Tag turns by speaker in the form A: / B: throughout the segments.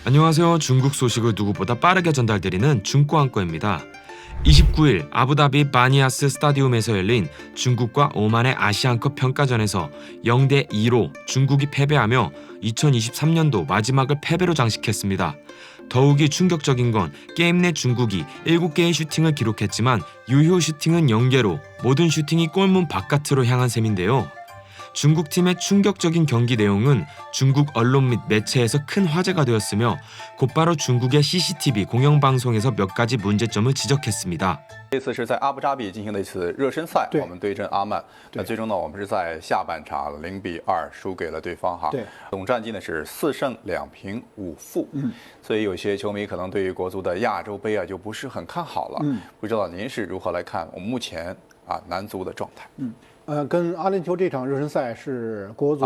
A: 안녕하세요. 중국 소식을 누구보다 빠르게 전달드리는 중국안꺼입니다. 29일 아부다비 바니아스 스타디움에서 열린 중국과 오만의 아시안컵 평가전에서 0대2로 중국이 패배하며 2023년도 마지막을 패배로 장식했습니다. 더욱이 충격적인 건 게임 내 중국이 7개의 슈팅을 기록했지만 유효 슈팅은 0개로 모든 슈팅이 골문 바깥으로 향한 셈인데요. 중국팀의 충격적인 경기 내용은 중국 언론 및 매체에서 큰 화제가 되었으며 곧바로 중국의 CCTV 공영방송에서 몇 가지 문제점을 지적했습니다.
B: 这次是在阿布扎比进行的一次热身赛，我们对阵阿曼。那最终呢，我们是在下半场0-2输给了对方哈。总战绩呢是4胜2平5负。所以有些球迷可能对于国足的亚洲杯啊就不是很看好了。不知道您是如何来看我们目前男足的状态？
C: 跟阿联酋这场热身赛是国足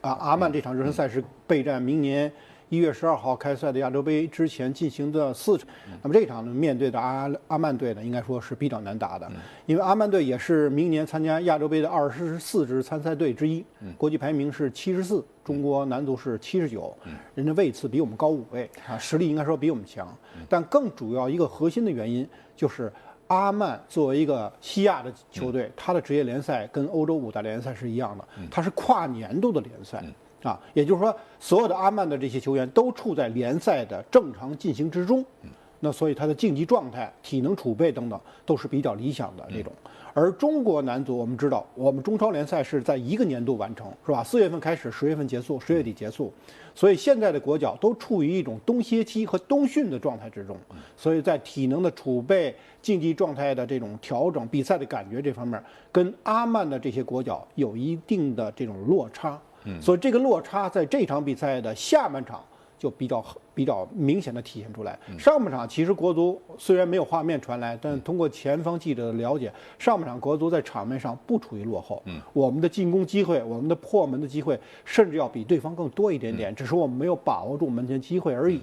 C: 阿曼这场热身赛是备战明年1月12号开赛的亚洲杯之前进行的4场。那么这场呢，面对的阿曼队呢，应该说是比较难打的，因为阿曼队也是明年参加亚洲杯的24支参赛队之一，国际排名是74，中国男足是79，人家位次比我们高5位啊，实力应该说比我们强。但更主要一个核心的原因就是。阿曼作为一个西亚的球队，他的职业联赛跟欧洲5大联赛是一样的，它是跨年度的联赛啊，也就是说，所有的阿曼的这些球员都处在联赛的正常进行之中，那所以他的竞技状态、体能储备等等都是比较理想的这种。而中国男足，我们知道，我们中超联赛是在一个年度完成，是吧？4月份开始，10月份结束，10月底结束，所以现在的国脚都处于一种冬歇期和冬训的状态之中，所以在体能的储备、竞技状态的这种调整、比赛的感觉这方面，跟阿曼的这些国脚有一定的这种落差。所以这个落差在这场比赛的下半场就比较明显的体现出来。上半场其实国足虽然没有画面传来，但通过前方记者的了解，上半场国足在场面上不处于落后。我们的进攻机会，我们的破门的机会，甚至要比对方更多一点点，只是我们没有把握住门前机会而已。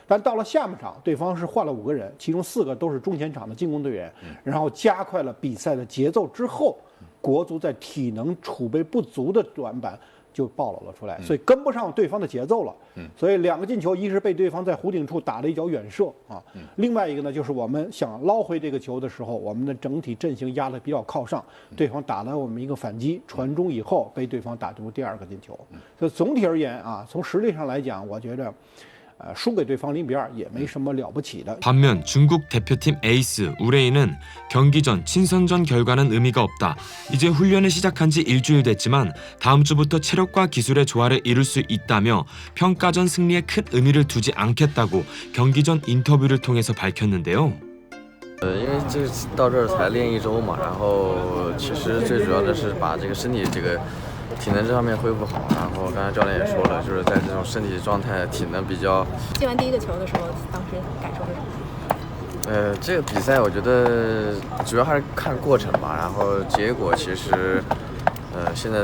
C: 但到了下半场，对方是换了5个人，其中4个都是中前场的进攻队员，然后加快了比赛的节奏之后，国足在体能储备不足的短板就暴露了出来，所以跟不上对方的节奏了。所以2个进球，一是被对方在弧顶处打了一脚远射啊，另外一个呢就是我们想捞回这个球的时候，我们的整体阵型压得比较靠上，对方打了我们一个反击传中以后，被对方打出第2个进球。所以总体而言啊，从实力上来讲，我觉得。输给对方0-2也没什么了不起的。
A: 반면 중국 대표팀 에이스 우레이는 경기 전 친선전 결과는 의미가 없다. 이제 훈련을 시작한 지 일주일 됐지만 다음 주부터 체력과 기술의 조화를 이룰 수 있다며 평가전 승리에 큰 의미를 두지 않겠다고 경기 전 인터뷰를 통해서 밝혔는데요.
D: 因为这到这儿才练1周嘛，然后其实最主要的是把这个身体体能这方面恢复好，然后刚才教练也说了，就是在这种身体状态、体能比较。
E: 进完第1个球的时候，当时感受是什么？
D: 这个比赛我觉得主要还是看过程吧，然后结果其实，现在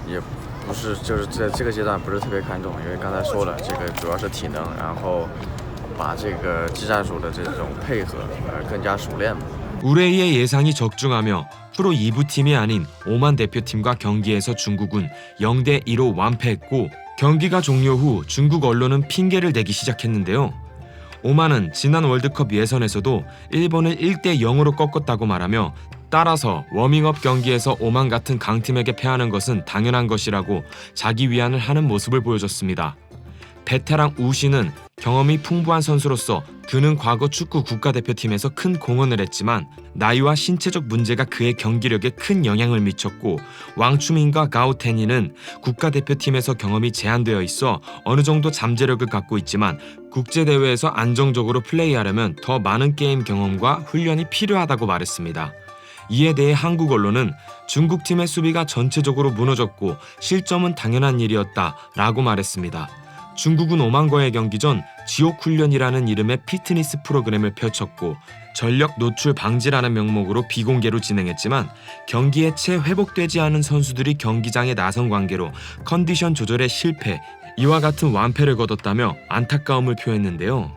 D: 也不是，就是在这个阶段不是特别看重，因为刚才说了，这个主要是体能，然后把这个技战术的这种配合更加熟练嘛。
A: 우레이의 예상이 적중하며 프로 2부 팀이 아닌 오만 대표팀과 경기에서 중국은 0대2로 완패했고 경기가 종료 후 중국 언론은 핑계를 대기 시작했는데요. 오만은 지난 월드컵 예선에서도 일본을 1대0으로 꺾었다고 말하며 따라서 워밍업 경기에서 오만 같은 강팀에게 패하는 것은 당연한 것이라고 자기 위안을 하는 모습을 보여줬습니다. 베테랑 우시는 경험이 풍부한 선수로서 그는 과거 축구 국가대표팀에서 큰 공헌을 했지만 나이와 신체적 문제가 그의 경기력에 큰 영향을 미쳤고 왕추민과 가오테니는 국가대표팀에서 경험이 제한되어 있어 어느 정도 잠재력을 갖고 있지만 국제대회에서 안정적으로 플레이하려면 더 많은 게임 경험과 훈련이 필요하다고 말했습니다. 이에 대해 한국 언론은 중국팀의 수비가 전체적으로 무너졌고 실점은 당연한 일이었다라고 말했습니다. 중국은 오만과의 경기 전 지옥훈련이라는 이름의 피트니스 프로그램을 펼쳤고 전력 노출 방지라는 명목으로 비공개로 진행했지만 경기에 채 회복되지 않은 선수들이 경기장에 나선 관계로 컨디션 조절에 실패, 이와 같은 완패를 거뒀다며 안타까움을 표했는데요.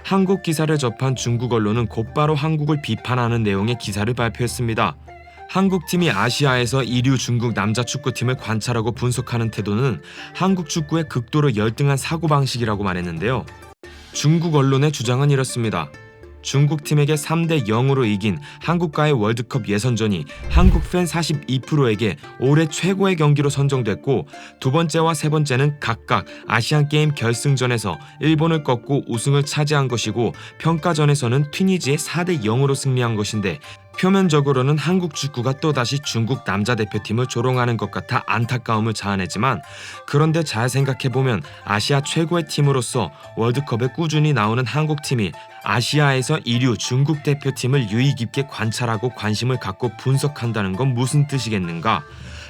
A: 한국 기사를 접한 중국 언론은 곧바로 한국을 비판하는 내용의 기사를 발표했습니다. 한국팀이 아시아에서 이류 중국 남자 축구팀을 관찰하고 분석하는 태도는 한국 축구의 극도로 열등한 사고방식이라고 말했는데요. 중국 언론의 주장은 이렇습니다. 중국팀에게 3대 0으로 이긴 한국과의 월드컵 예선전이 한국 팬 42%에게 올해 최고의 경기로 선정됐고 두 번째와 세 번째는 각각 아시안게임 결승전에서 일본을 꺾고 우승을 차지한 것이고 평가전에서는 튀니지에 4대 0으로 승리한 것인데 표면적으로는 한국 축구가 또다시 중국 남자 대표팀을 조롱하는 것 같아 안타까움을 자아내지만 그런데 잘 생각해보면 아시아 최고의 팀으로서 월드컵에 꾸준히 나오는 한국팀이 아시아에서 이류 중국 대표팀을 유의 깊게 관찰하고 관심을 갖고 분석한다는 건 무슨 뜻이겠는가?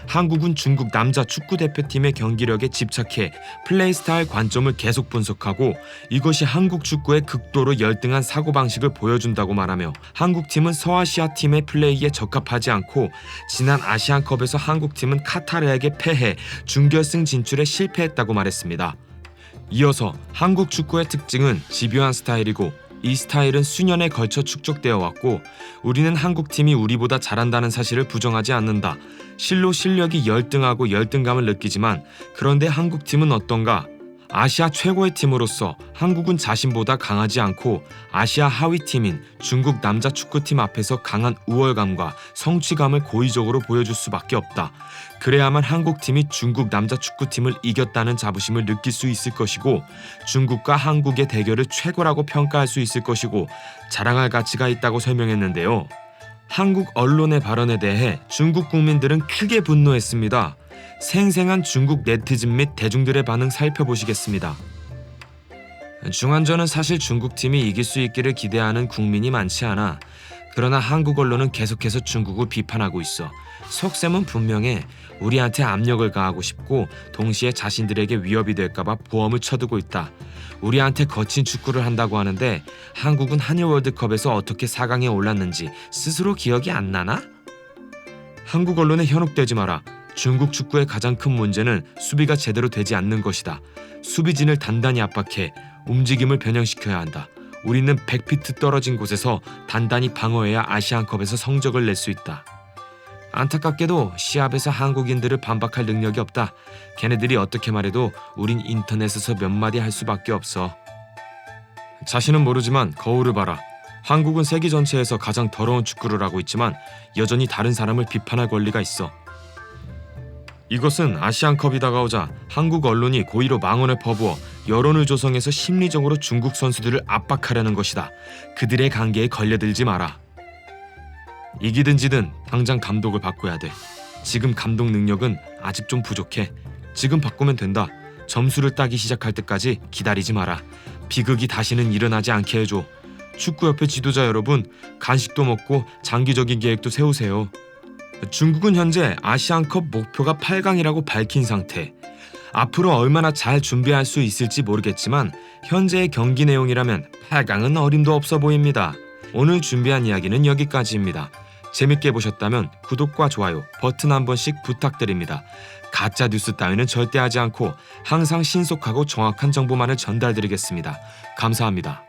A: 한국은 중국 남자 축구대표팀의 경기력에 집착해 플레이 스타일 관점을 계속 분석하고 이것이 한국 축구의 극도로 열등한 사고방식을 보여준다고 말하며 한국팀은 서아시아 팀의 플레이에 적합하지 않고 지난 아시안컵에서 한국팀은 카타르에게 패해 준결승 진출에 실패했다고 말했습니다. 이어서 한국 축구의 특징은 집요한 스타일이고 이 스타일은 수년에 걸쳐 축적되어 왔고 우리는 한국팀이 우리보다 잘한다는 사실을 부정하지 않는다. 실로 실력이 열등하고 열등감을 느끼지만 그런데 한국팀은 어떤가? 아시아 최고의 팀으로서 한국은 자신보다 강하지 않고 아시아 하위팀인 중국 남자 축구팀 앞에서 강한 우월감과 성취감을 고의적으로 보여줄 수밖에 없다. 그래야만 한국팀이 중국 남자 축구팀을 이겼다는 자부심을 느낄 수 있을 것이고 중국과 한국의 대결을 최고라고 평가할 수 있을 것이고 자랑할 가치가 있다고 설명했는데요. 한국 언론의 발언에 대해 중국 국민들은 크게 분노했습니다. 생생한 중국 네티즌 및 대중들의 반응 살펴보시겠습니다. 중한전은 사실 중국팀이 이길 수 있기를 기대하는 국민이 많지 않아. 그러나 한국 언론은 계속해서 중국을 비판하고 있어. 속셈은 분명해. 우리한테 압력을 가하고 싶고 동시에 자신들에게 위협이 될까봐 보험을 쳐두고 있다. 우리한테 거친 축구를 한다고 하는데 한국은 한일 월드컵에서 어떻게 4강에 올랐는지 스스로 기억이 안 나나? 한국 언론에 현혹되지 마라. 중국 축구의 가장 큰 문제는 수비가 제대로 되지 않는 것이다. 수비진을 단단히 압박해 움직임을 변형시켜야 한다. 우리는 100피트 떨어진 곳에서 단단히 방어해야 아시안컵에서 성적을 낼 수 있다. 안타깝게도 시합에서 한국인들을 반박할 능력이 없다. 걔네들이 어떻게 말해도 우린 인터넷에서 몇 마디 할 수밖에 없어. 자신은 모르지만 거울을 봐라. 한국은 세계 전체에서 가장 더러운 축구를 하고 있지만 여전히 다른 사람을 비판할 권리가 있어. 이것은 아시안컵이 다가오자 한국 언론이 고의로 망언을 퍼부어 여론을 조성해서 심리적으로 중국 선수들을 압박하려는 것이다. 그들의 관계에 걸려들지 마라. 이기든 지든 당장 감독을 바꿔야 돼. 지금 감독 능력은 아직 좀 부족해. 지금 바꾸면 된다. 점수를 따기 시작할 때까지 기다리지 마라. 비극이 다시는 일어나지 않게 해줘. 축구협회 지도자 여러분, 간식도 먹고 장기적인 계획도 세우세요. 중국은 현재 아시안컵 목표가 8강이라고 밝힌 상태. 앞으로 얼마나 잘 준비할 수 있을지 모르겠지만 현재의 경기 내용이라면 8강은 어림도 없어 보입니다. 오늘 준비한 이야기는 여기까지입니다. 재밌게 보셨다면 구독과 좋아요 버튼 한 번씩 부탁드립니다. 가짜 뉴스 따위는 절대 하지 않고 항상 신속하고 정확한 정보만을 전달드리겠습니다. 감사합니다.